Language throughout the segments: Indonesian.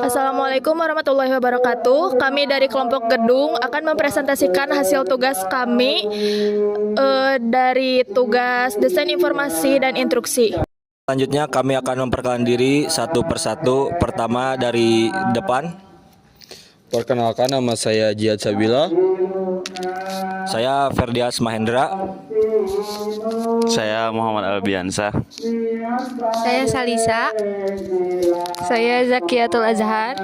Assalamualaikum warahmatullahi wabarakatuh. Kami dari kelompok gedung akan mempresentasikan hasil tugas kami dari tugas desain informasi dan instruksi. Selanjutnya kami akan memperkenalkan diri satu persatu. Pertama dari depan. Perkenalkan, nama saya Jihad Sabila. Saya Ferdias Mahendra. Saya Muhammad Albiansa. Saya Salisa. Saya Zakiatul Azhar.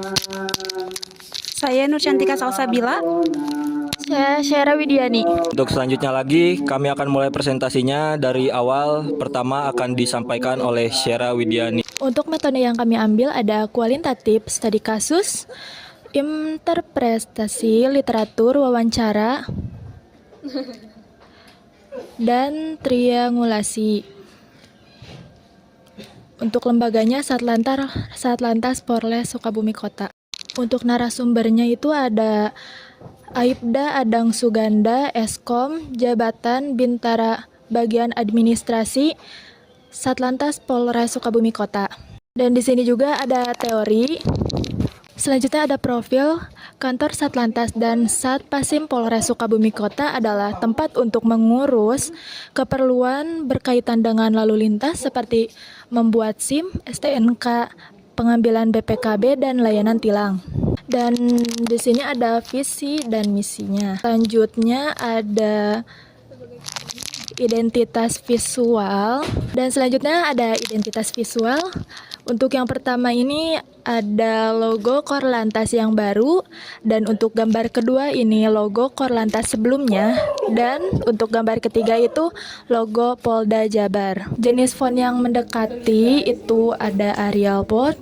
Saya Nurcantika Salsabila. Saya Syara Widiani. Untuk selanjutnya lagi, kami akan mulai presentasinya dari awal. Pertama akan disampaikan oleh Syara Widiani. Untuk metode yang kami ambil ada kualitatif, studi kasus, interpretasi literatur, wawancara, dan triangulasi. Untuk lembaganya Satlantas Polres Sukabumi Kota. Untuk narasumbernya itu ada Aibda Adang Suganda, Eskom, Jabatan Bintara Bagian Administrasi, Satlantas Polres Sukabumi Kota. Dan di sini juga ada teori. Selanjutnya ada profil. Kantor Satlantas dan Satpasim Polres Sukabumi Kota adalah tempat untuk mengurus keperluan berkaitan dengan lalu lintas seperti membuat SIM, STNK, pengambilan BPKB, dan layanan tilang. Dan di sini ada visi dan misinya. Selanjutnya ada identitas visual, dan selanjutnya ada identitas visual. Untuk yang pertama ini ada logo Korlantas yang baru, dan untuk gambar kedua ini logo Korlantas sebelumnya, dan untuk gambar ketiga itu logo Polda Jabar. Jenis font yang mendekati itu ada Arial Bold,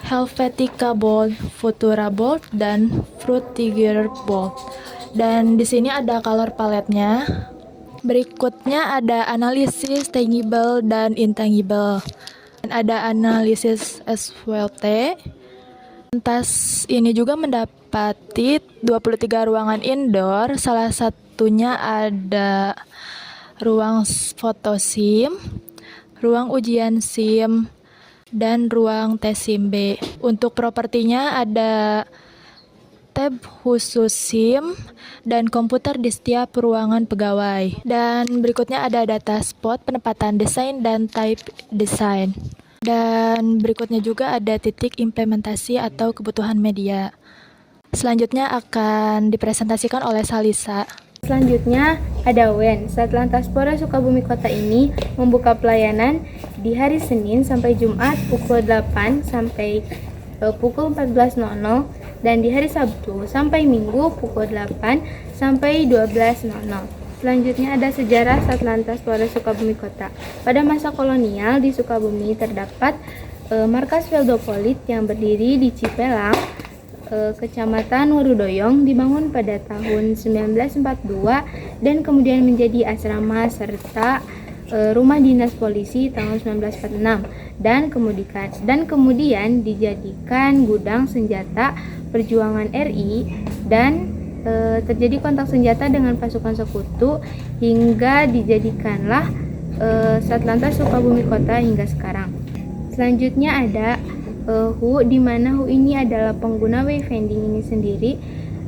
Helvetica Bold, Futura Bold, dan Frutiger Bold. Dan di sini ada color palette-nya. Berikutnya ada analisis tangible dan intangible. Dan ada analisis SWOT. Lantas ini juga mendapati 23 ruangan indoor, salah satunya ada ruang foto SIM, ruang ujian SIM, dan ruang tes SIM B. Untuk propertinya ada tab khusus SIM dan komputer di setiap ruangan pegawai. Dan berikutnya ada data spot, penempatan desain, dan type design. Dan berikutnya juga ada titik implementasi atau kebutuhan media. Selanjutnya akan dipresentasikan oleh Salisa. Selanjutnya ada WEN. Satlantas Polres Sukabumi Kota ini membuka pelayanan di hari Senin sampai Jumat pukul 8 sampai pukul 14.00 dan di hari Sabtu sampai Minggu pukul 8 sampai 12.00. Selanjutnya ada sejarah Satlantas Polres Sukabumi Kota. Pada masa kolonial di Sukabumi terdapat markas Veldopolit yang berdiri di Cipelang, Kecamatan Warudoyong, dibangun pada tahun 1942 dan kemudian menjadi asrama serta rumah dinas polisi tahun 1946 dan kemudian dijadikan gudang senjata perjuangan RI dan terjadi kontak senjata dengan pasukan sekutu hingga dijadikanlah Satlantas Sukabumi Kota hingga sekarang. Selanjutnya ada HU, di mana HU ini adalah pengguna wayfinding ini sendiri.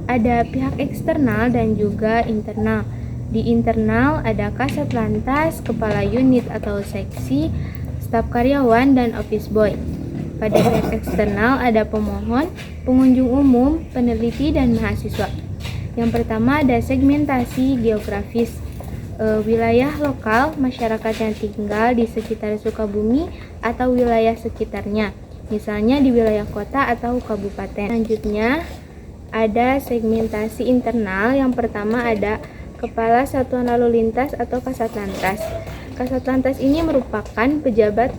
Ada pihak eksternal dan juga internal. Di internal ada Kasat Lantas, kepala unit atau seksi, staf karyawan, dan office boy. Pada pihak eksternal ada pemohon, pengunjung umum, peneliti, dan mahasiswa. Yang pertama ada segmentasi geografis, wilayah lokal, masyarakat yang tinggal di sekitar Sukabumi atau wilayah sekitarnya, misalnya di wilayah kota atau kabupaten. Selanjutnya ada segmentasi internal. Yang pertama ada Kepala Satuan Lalu Lintas atau Kasat Lantas. Kasat Lantas ini merupakan pejabat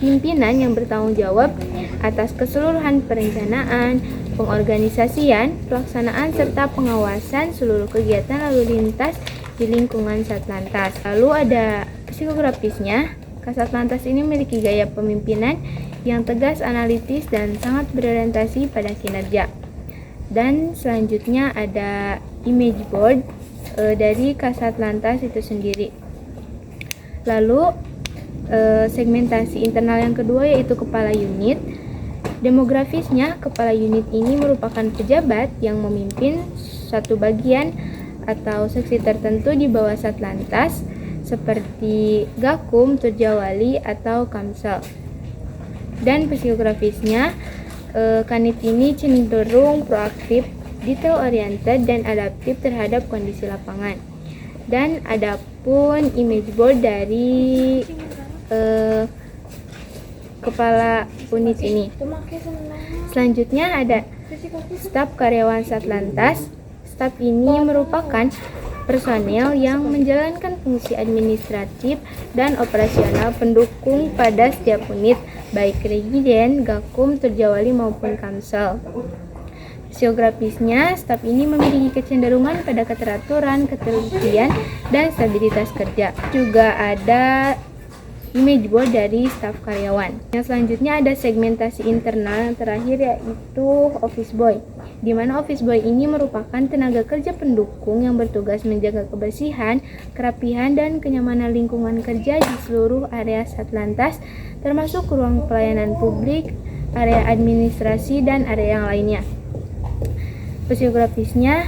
pimpinan yang bertanggung jawab atas keseluruhan perencanaan, pengorganisasian, pelaksanaan, serta pengawasan seluruh kegiatan lalu lintas di lingkungan Satlantas. Lalu ada psikografisnya. Kasat Lantas ini memiliki gaya pemimpinan yang tegas, analitis, dan sangat berorientasi pada kinerja. Dan selanjutnya ada image board dari Kasat Lantas itu sendiri. Lalu segmentasi internal yang kedua yaitu kepala unit. Demografisnya, kepala unit ini merupakan pejabat yang memimpin satu bagian atau seksi tertentu di bawah Satlantas seperti Gakum, Turjawali, atau Kamsel. Dan psikografisnya, Kanit ini cenderung proaktif, detail oriented, dan adaptif terhadap kondisi lapangan. Dan adapun image board dari kepala unit ini. Selanjutnya ada staf karyawan Satlantas. Staf ini merupakan personel yang menjalankan fungsi administratif dan operasional pendukung pada setiap unit, baik Regiden, Gakum, Turjawali maupun Kamsel. Fisiografisnya, staf ini memiliki kecenderungan pada keteraturan, ketelitian, dan stabilitas kerja. Juga ada image board dari staf karyawan. Yang selanjutnya ada segmentasi internal yang terakhir, yaitu office boy, di mana office boy ini merupakan tenaga kerja pendukung yang bertugas menjaga kebersihan, kerapihan, dan kenyamanan lingkungan kerja di seluruh area Satlantas, termasuk ruang pelayanan publik, area administrasi, dan area yang lainnya. Fisiografisnya,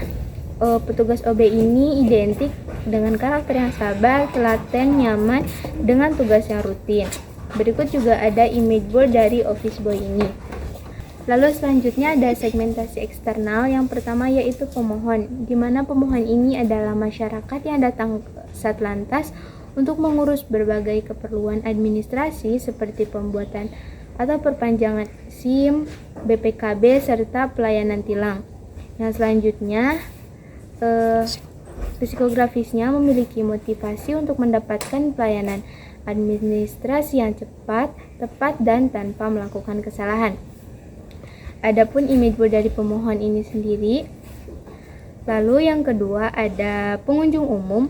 petugas OB ini identik dengan karakter yang sabar, telaten, nyaman dengan tugas yang rutin. Berikut juga ada image board dari office boy ini. Lalu selanjutnya ada segmentasi eksternal. Yang pertama yaitu pemohon, di mana pemohon ini adalah masyarakat yang datang ke Satlantas untuk mengurus berbagai keperluan administrasi seperti pembuatan atau perpanjangan SIM, BPKB, serta pelayanan tilang. Yang selanjutnya, psikografisnya memiliki motivasi untuk mendapatkan pelayanan administrasi yang cepat, tepat, dan tanpa melakukan kesalahan. Adapun image board dari pemohon ini sendiri. Lalu yang kedua ada pengunjung umum,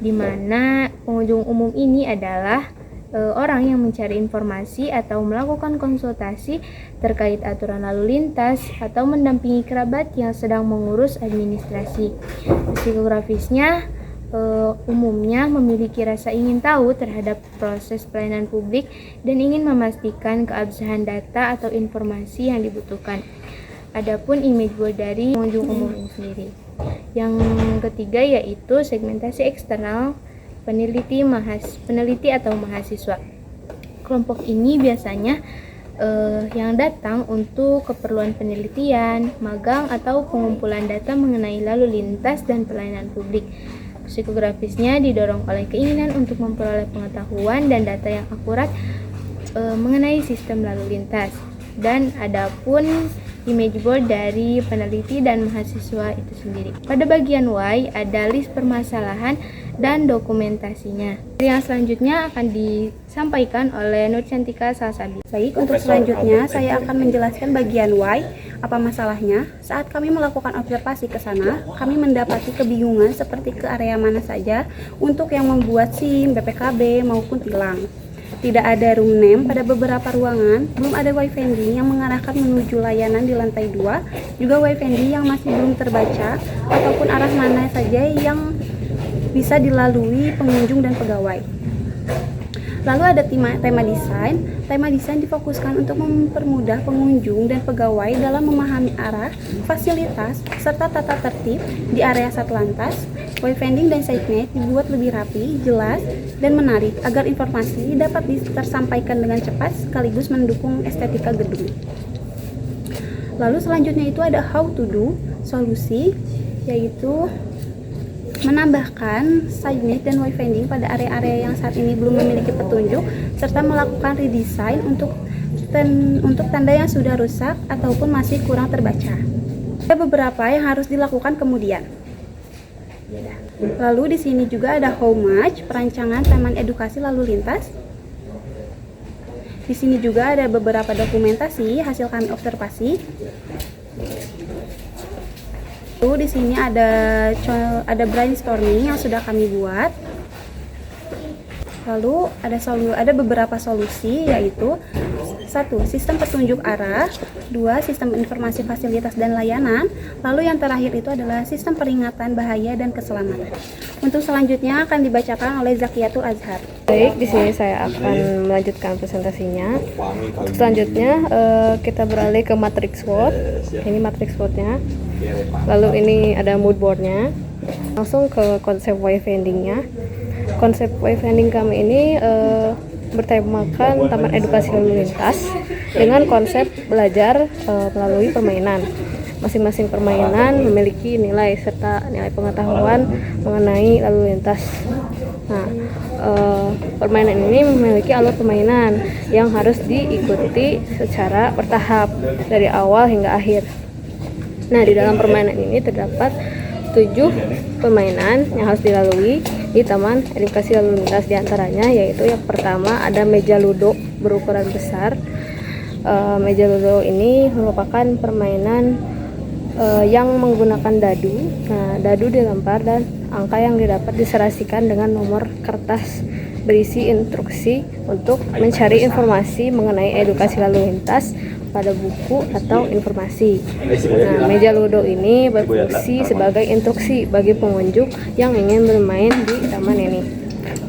di mana pengunjung umum ini adalah orang yang mencari informasi atau melakukan konsultasi terkait aturan lalu lintas atau mendampingi kerabat yang sedang mengurus administrasi. Psikografisnya umumnya memiliki rasa ingin tahu terhadap proses pelayanan publik dan ingin memastikan keabsahan data atau informasi yang dibutuhkan. Adapun image board dari pengunjung umum ini sendiri. Yang ketiga yaitu segmentasi eksternal, peneliti atau mahasiswa. Kelompok ini biasanya yang datang untuk keperluan penelitian, magang, atau pengumpulan data mengenai lalu lintas dan pelayanan publik. Psikografisnya didorong oleh keinginan untuk memperoleh pengetahuan dan data yang akurat mengenai sistem lalu lintas. Dan adapun image board dari peneliti dan mahasiswa itu sendiri. Pada bagian Y ada list permasalahan dan dokumentasinya. Yang selanjutnya akan disampaikan oleh Nur Cantika Salsabila. Baik, untuk selanjutnya saya akan menjelaskan bagian Y. Apa masalahnya? Saat kami melakukan observasi ke sana, kami mendapati kebingungan seperti ke area mana saja untuk yang membuat SIM, BPKB, maupun tilang. Tidak ada room name pada beberapa ruangan, belum ada wayfinding yang mengarahkan menuju layanan di lantai 2, juga wayfinding yang masih belum terbaca, ataupun arah mana saja yang bisa dilalui pengunjung dan pegawai. Lalu ada tema desain. Tema desain difokuskan untuk mempermudah pengunjung dan pegawai dalam memahami arah, fasilitas, serta tata tertib di area Satlantas. Wayfinding dan signage dibuat lebih rapi, jelas, dan menarik agar informasi dapat tersampaikan dengan cepat sekaligus mendukung estetika gedung. Lalu selanjutnya itu ada how to do, solusi, yaitu menambahkan signage dan wayfinding pada area-area yang saat ini belum memiliki petunjuk, serta melakukan redesign untuk tanda yang sudah rusak ataupun masih kurang terbaca. Ada beberapa yang harus dilakukan kemudian. Lalu di sini juga ada how much, perancangan taman edukasi lalu lintas. Di sini juga ada beberapa dokumentasi hasil kami observasi. Lalu di sini ada brainstorming yang sudah kami buat. Lalu ada beberapa solusi, yaitu 1. Sistem petunjuk arah. 2. Sistem informasi fasilitas dan layanan. Lalu yang terakhir itu adalah sistem peringatan bahaya dan keselamatan. Untuk selanjutnya akan dibacakan oleh Zakiatul Azhar. Baik, di sini saya akan melanjutkan presentasinya. Untuk selanjutnya kita beralih ke matrix SWOT. Ini matrix SWOT-nya. Lalu ini ada mood board-nya. Langsung ke konsep wayfinding-nya. Konsep wayfinding kami ini bertemakan Taman Edukasi Lalu Lintas dengan konsep belajar melalui permainan. Masing-masing permainan memiliki nilai serta nilai pengetahuan mengenai lalu lintas. Nah, permainan ini memiliki alur permainan yang harus diikuti secara bertahap dari awal hingga akhir. Nah, di dalam permainan ini terdapat 7 permainan yang harus dilalui di Taman Edukasi Lalu Lintas, diantaranya yaitu yang pertama ada meja ludo berukuran besar. Meja ludo ini merupakan permainan yang menggunakan dadu. Nah, dadu dilempar dan angka yang didapat diserasikan dengan nomor kertas berisi instruksi untuk mencari informasi mengenai edukasi lalu lintas pada buku atau informasi. Nah, meja ludo ini berfungsi sebagai instruksi bagi pengunjung yang ingin bermain di taman ini.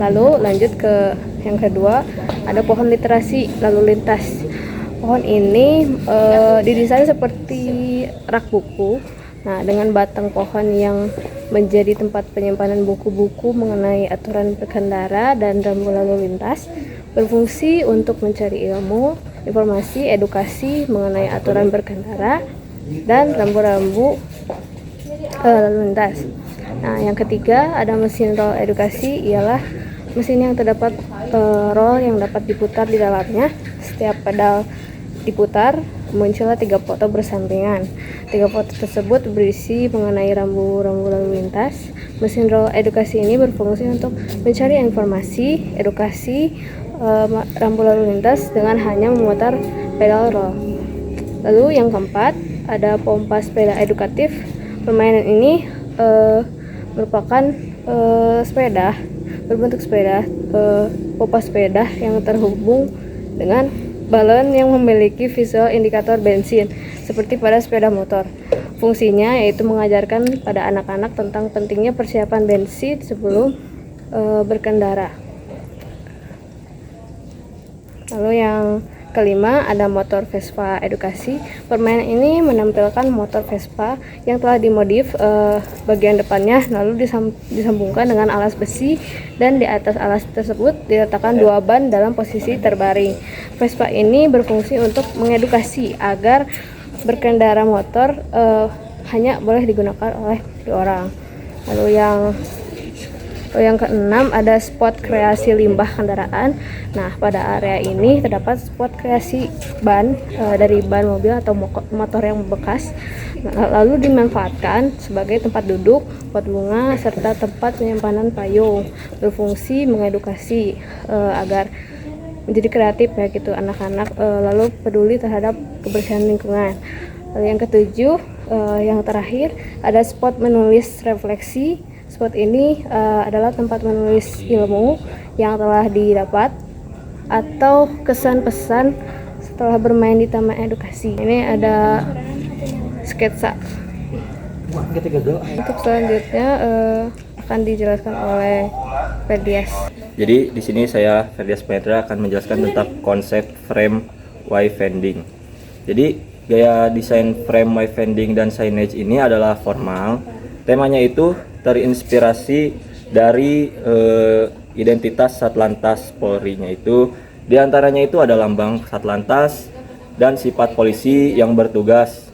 Lalu lanjut ke yang kedua, ada pohon literasi lalu lintas. Pohon ini didesain seperti rak buku. Nah, dengan batang pohon yang menjadi tempat penyimpanan buku-buku mengenai aturan berkendara dan rambu lalu lintas, berfungsi untuk mencari ilmu, informasi, edukasi mengenai aturan berkendara dan rambu-rambu lalu lintas. Nah, yang ketiga ada mesin roll edukasi, ialah mesin yang terdapat roll yang dapat diputar di dalamnya. Setiap pedal diputar, muncullah 3 foto bersampingan. 3 foto tersebut berisi mengenai rambu-rambu lalu lintas. Mesin roll edukasi ini berfungsi untuk mencari informasi, edukasi, rambu lalu lintas dengan hanya memutar pedal roll. Lalu yang keempat ada pompa sepeda edukatif. Permainan ini merupakan sepeda berbentuk sepeda, pompa sepeda yang terhubung dengan balon yang memiliki visual indikator bensin seperti pada sepeda motor. Fungsinya yaitu mengajarkan pada anak-anak tentang pentingnya persiapan bensin sebelum berkendara. Lalu yang kelima ada motor Vespa edukasi. Permainan ini menampilkan motor Vespa yang telah dimodif bagian depannya lalu disambungkan dengan alas besi, dan di atas alas tersebut diletakkan 2 ban dalam posisi terbaring. Vespa ini berfungsi untuk mengedukasi agar berkendara motor hanya boleh digunakan oleh 2 orang. Lalu yang keenam ada spot kreasi limbah kendaraan. Nah, pada area ini terdapat spot kreasi ban dari ban mobil atau motor yang bekas, lalu dimanfaatkan sebagai tempat duduk, pot bunga, serta tempat penyimpanan payung. Berfungsi mengedukasi agar menjadi kreatif ya gitu anak-anak, lalu peduli terhadap kebersihan lingkungan. Lalu yang ketujuh, yang terakhir ada spot menulis refleksi. Spot ini adalah tempat menulis ilmu yang telah didapat atau kesan pesan setelah bermain di taman edukasi. Ini ada sketsa. Untuk selanjutnya akan dijelaskan oleh Ferdias. Jadi di sini saya Ferdias Pedra akan menjelaskan tentang konsep frame wayfinding. Jadi gaya desain frame wayfinding dan signage ini adalah formal. Temanya itu terinspirasi dari identitas Satlantas Polri-nya itu. Diantaranya itu ada lambang Satlantas dan sifat polisi yang bertugas.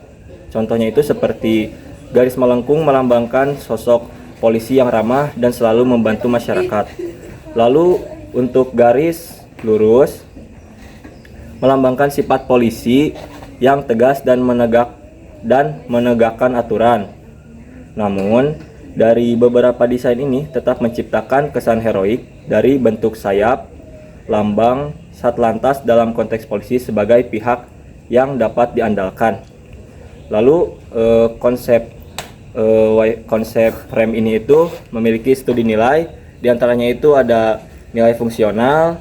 Contohnya itu seperti garis melengkung melambangkan sosok polisi yang ramah dan selalu membantu masyarakat. Lalu untuk garis lurus melambangkan sifat polisi yang tegas dan menegakkan aturan. Namun dari beberapa desain ini tetap menciptakan kesan heroik dari bentuk sayap, lambang Satlantas dalam konteks polisi sebagai pihak yang dapat diandalkan. Lalu konsep frame ini itu memiliki studi nilai, diantaranya itu ada nilai fungsional,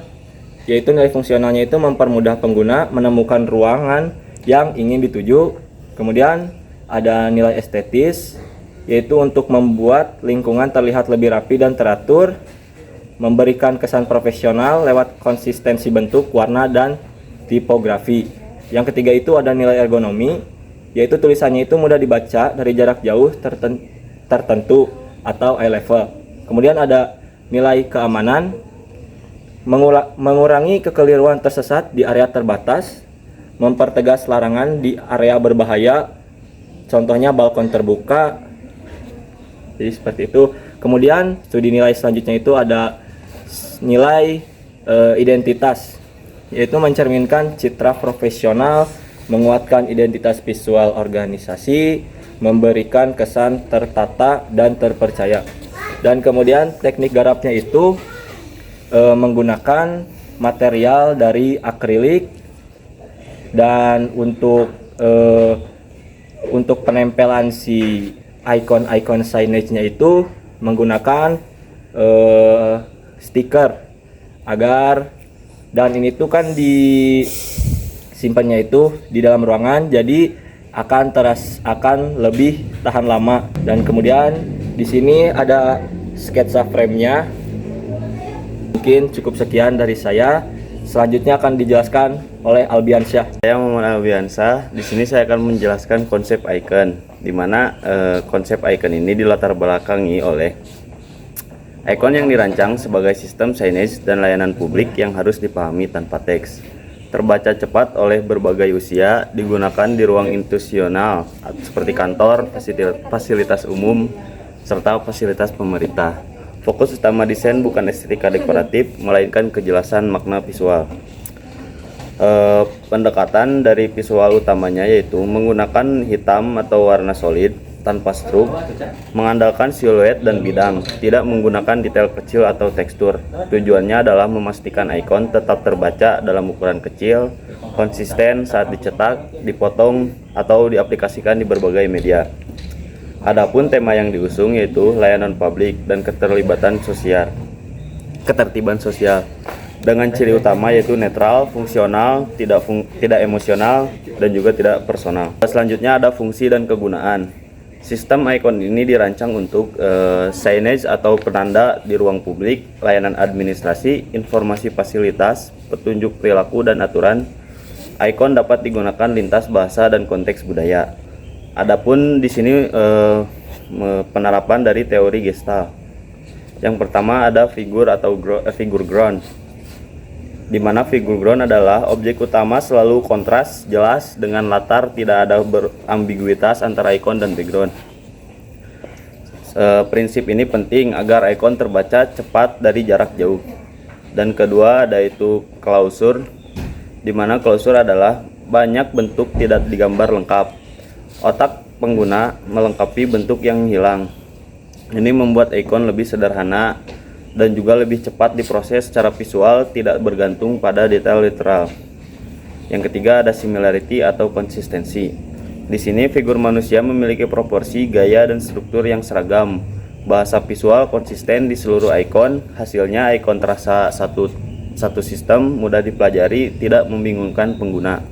yaitu nilai fungsionalnya itu mempermudah pengguna menemukan ruangan yang ingin dituju. Kemudian ada nilai estetis, yaitu untuk membuat lingkungan terlihat lebih rapi dan teratur, memberikan kesan profesional lewat konsistensi bentuk, warna, dan tipografi. Yang ketiga itu ada nilai ergonomi, yaitu tulisannya itu mudah dibaca dari jarak jauh tertentu atau eye level. Kemudian ada nilai keamanan, mengurangi kekeliruan tersesat di area terbatas, mempertegas larangan di area berbahaya, contohnya balkon terbuka. Jadi seperti itu. Kemudian studi nilai selanjutnya itu ada nilai identitas, yaitu mencerminkan citra profesional, menguatkan identitas visual organisasi, memberikan kesan tertata dan terpercaya. Dan kemudian teknik garapnya itu menggunakan material dari akrilik, dan untuk penempelan si icon signage-nya itu menggunakan stiker agar, dan ini tuh kan disimpannya itu di dalam ruangan, jadi akan lebih tahan lama. Dan kemudian di sini ada sketsa frame-nya. Mungkin cukup sekian dari saya. Selanjutnya akan dijelaskan oleh Albiansyah. Saya Muhammad Albiansyah. Di sini saya akan menjelaskan konsep icon, di mana konsep icon ini dilatar belakangi oleh icon yang dirancang sebagai sistem signage dan layanan publik yang harus dipahami tanpa teks, terbaca cepat oleh berbagai usia, digunakan di ruang institusional seperti kantor, fasilitas umum, serta fasilitas pemerintah. Fokus utama desain bukan estetika dekoratif, melainkan kejelasan makna visual. Pendekatan dari visual utamanya yaitu menggunakan hitam atau warna solid tanpa struk, mengandalkan siluet dan bidang, tidak menggunakan detail kecil atau tekstur. Tujuannya adalah memastikan icon tetap terbaca dalam ukuran kecil, konsisten saat dicetak, dipotong, atau diaplikasikan di berbagai media. Adapun tema yang diusung yaitu layanan publik dan ketertiban sosial dengan ciri utama yaitu netral, fungsional, tidak emosional, dan juga tidak personal. Selanjutnya ada fungsi dan kegunaan. Sistem icon ini dirancang untuk signage atau penanda di ruang publik, layanan administrasi, informasi fasilitas, petunjuk perilaku dan aturan. Icon dapat digunakan lintas bahasa dan konteks budaya. Adapun di sini penerapan dari teori Gestalt. Yang pertama ada figur atau figur ground, di mana figur ground adalah objek utama selalu kontras, jelas, dengan latar tidak ada berambiguitas antara icon dan background. Prinsip ini penting agar icon terbaca cepat dari jarak jauh. Dan kedua ada itu klausur, di mana klausur adalah banyak bentuk tidak digambar lengkap. Otak pengguna melengkapi bentuk yang hilang. Ini membuat icon lebih sederhana dan juga lebih cepat diproses secara visual, tidak bergantung pada detail literal. Yang ketiga ada similarity atau konsistensi. Di sini figur manusia memiliki proporsi, gaya, dan struktur yang seragam. Bahasa visual konsisten di seluruh icon. Hasilnya icon terasa satu sistem, mudah dipelajari, tidak membingungkan pengguna.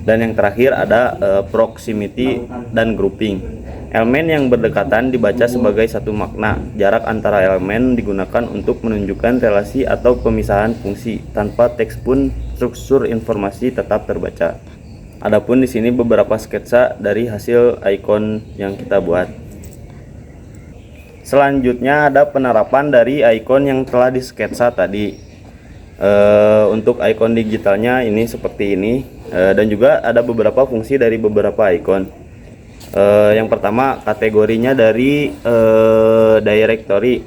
Dan yang terakhir ada proximity dan grouping. Elemen yang berdekatan dibaca sebagai satu makna. Jarak antara elemen digunakan untuk menunjukkan relasi atau pemisahan fungsi. Tanpa teks pun struktur informasi tetap terbaca. Adapun di sini beberapa sketsa dari hasil icon yang kita buat. Selanjutnya ada penerapan dari icon yang telah disketsa tadi. Untuk icon digitalnya ini seperti ini. Dan juga ada beberapa fungsi dari beberapa icon. Yang pertama kategorinya dari directory,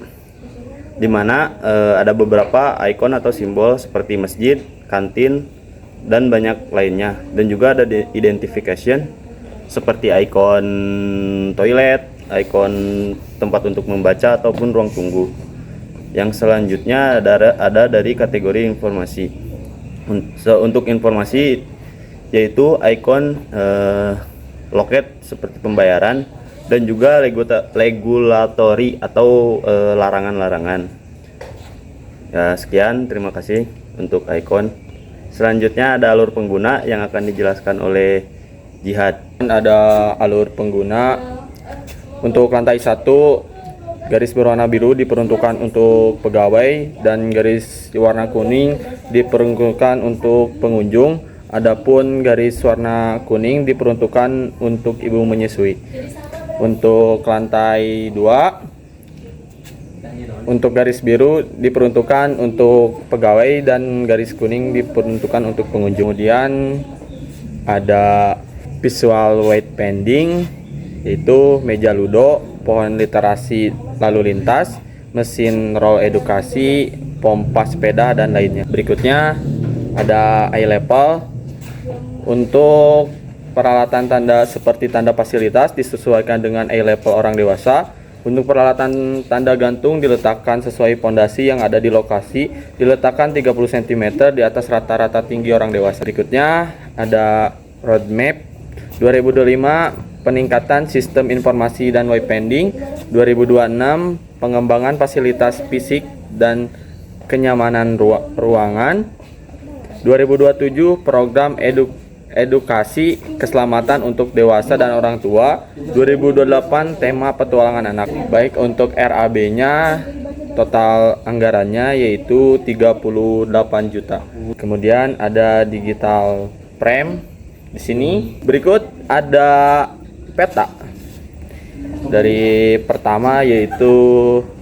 di mana ada beberapa icon atau simbol seperti masjid, kantin, dan banyak lainnya. Dan juga ada identification seperti icon toilet, icon tempat untuk membaca ataupun ruang tunggu. Yang selanjutnya ada dari kategori informasi. Untuk informasi yaitu icon loket seperti pembayaran dan juga regulatory atau larangan-larangan. Ya, sekian, terima kasih. untuk icon. Selanjutnya ada alur pengguna yang akan dijelaskan oleh Jihad. Ada alur pengguna. Untuk lantai 1, garis berwarna biru diperuntukkan untuk pegawai dan garis warna kuning diperuntukkan untuk pengunjung. Adapun garis warna kuning diperuntukkan untuk ibu menyusui. Untuk lantai 2, untuk garis biru diperuntukkan untuk pegawai dan garis kuning diperuntukkan untuk pengunjung. Kemudian ada visual wayfinding, yaitu meja ludo, pohon literasi lalu lintas, mesin roll edukasi, pompa sepeda, dan lainnya. Berikutnya ada eye level. Untuk peralatan tanda seperti tanda fasilitas disesuaikan dengan eye level orang dewasa. Untuk peralatan tanda gantung diletakkan sesuai pondasi yang ada di lokasi, diletakkan 30 cm di atas rata-rata tinggi orang dewasa. Berikutnya ada roadmap 2025, peningkatan sistem informasi dan wayfinding, 2026, pengembangan fasilitas fisik dan kenyamanan ruangan, 2027, program edukasi keselamatan untuk dewasa dan orang tua, 2028, tema petualangan anak. Baik, untuk RAB-nya total anggarannya yaitu 38 juta. Kemudian ada digital frame di sini. Berikut ada peta. Dari pertama yaitu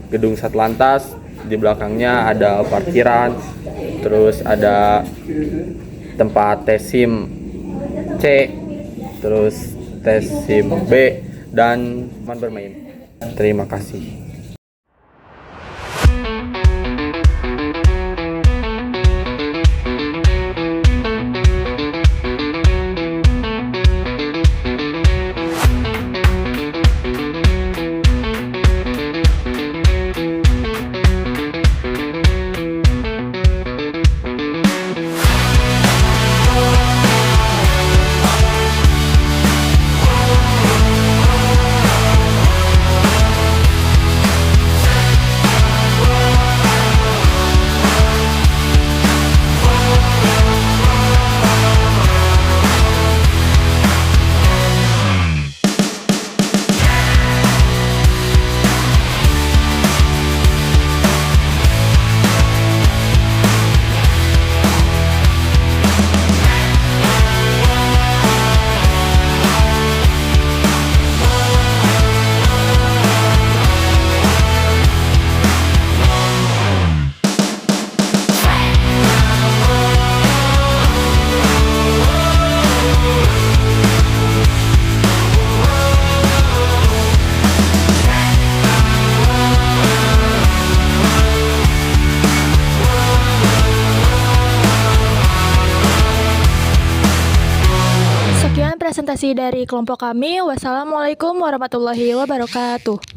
gedung Satlantas, di belakangnya ada parkiran, terus ada tempat tes SIM C, terus tes SIM B, dan teman bermain. Terima kasih. Presentasi dari kelompok kami. Wassalamualaikum warahmatullahi wabarakatuh.